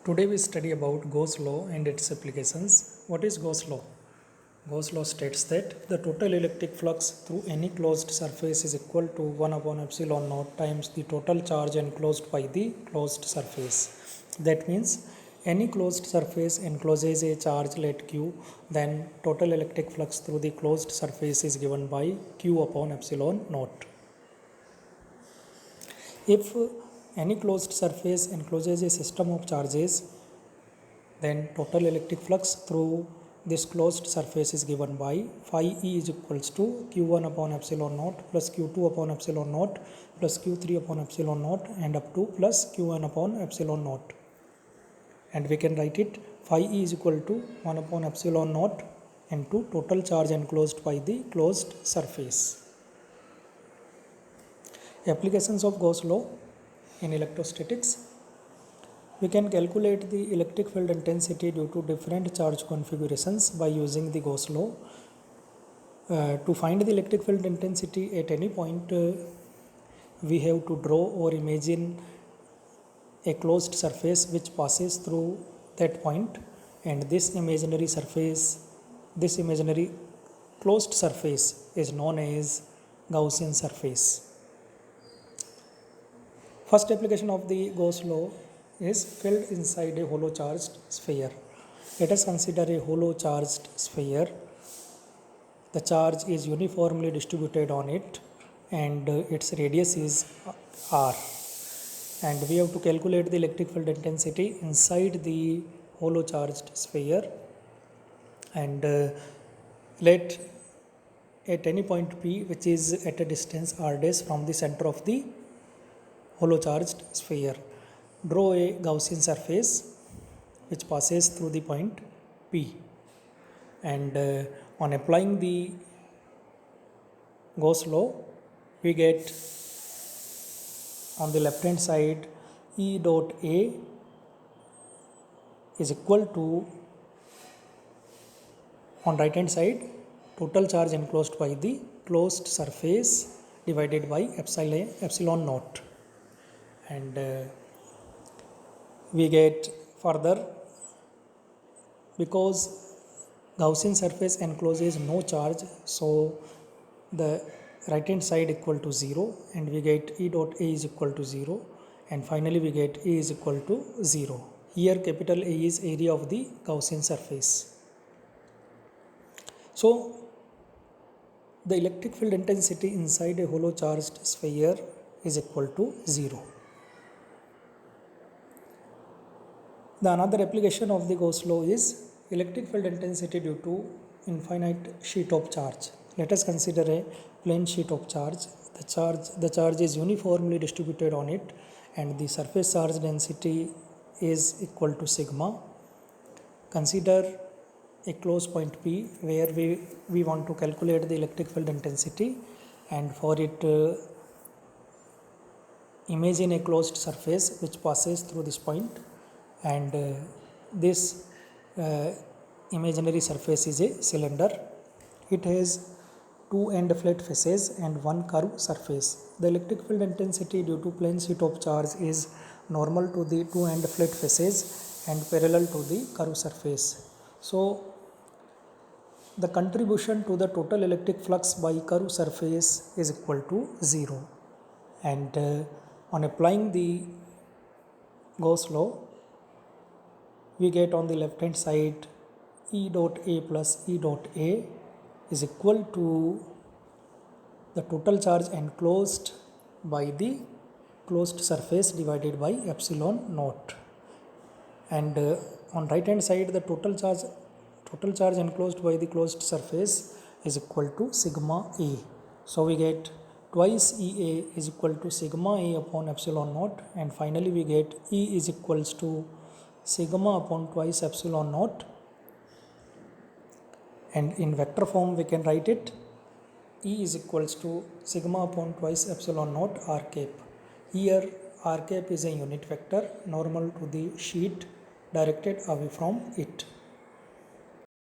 Today we study about Gauss law and its applications. What is Gauss law? Gauss law states that the total electric flux through any closed surface is equal to 1 upon epsilon naught times the total charge enclosed by the closed surface. That means any closed surface encloses a charge let q, then total electric flux through the closed surface is given by q upon epsilon naught. If any closed surface encloses a system of charges, then total electric flux through this closed surface is given by phi E is equals to q1 upon epsilon naught plus q2 upon epsilon naught plus q3 upon epsilon naught and up to plus q1 upon epsilon naught. And we can write it phi E is equal to 1 upon epsilon naught into total charge enclosed by the closed surface. Applications of Gauss law in electrostatics. We can calculate the electric field intensity due to different charge configurations by using the Gauss law. To find the electric field intensity at any point, we have to draw or imagine a closed surface which passes through that point, and this imaginary closed surface is known as Gaussian surface. First application of the Gauss law is field inside a hollow charged sphere. Let us consider a hollow charged sphere. The charge is uniformly distributed on it and its radius is r. And we have to calculate the electric field intensity inside the hollow charged sphere. And let at any point P, which is at a distance r dash from the center of the hollow charged sphere, draw a Gaussian surface which passes through the point P, and on applying the Gauss law, we get on the left hand side E dot A is equal to, on right hand side, total charge enclosed by the closed surface divided by epsilon naught. And we get further, because Gaussian surface encloses no charge, so the right hand side equal to 0, and we get E dot A is equal to 0, and finally we get A is equal to 0. Here capital A is area of the Gaussian surface. So the electric field intensity inside a hollow charged sphere is equal to 0. The another application of the Gauss law is electric field intensity due to infinite sheet of charge. Let us consider a plain sheet of charge. The charge is uniformly distributed on it, and the surface charge density is equal to sigma. Consider a closed point P where we want to calculate the electric field intensity, and for it imagine a closed surface which passes through this point, and this imaginary surface is a cylinder. It has two end flat faces and one curved surface. The electric field intensity due to plane sheet of charge is normal to the two end flat faces and parallel to the curved surface. So the contribution to the total electric flux by curved surface is equal to 0, and on applying the Gauss law, we get on the left hand side E dot A plus E dot A is equal to the total charge enclosed by the closed surface divided by epsilon naught, and on right hand side the total charge enclosed by the closed surface is equal to sigma A. So we get twice EA is equal to sigma A upon epsilon naught, and finally we get E is equals to sigma upon twice epsilon naught, and in vector form we can write it E is equals to sigma upon twice epsilon naught r cap. Here r cap is a unit vector normal to the sheet directed away from it.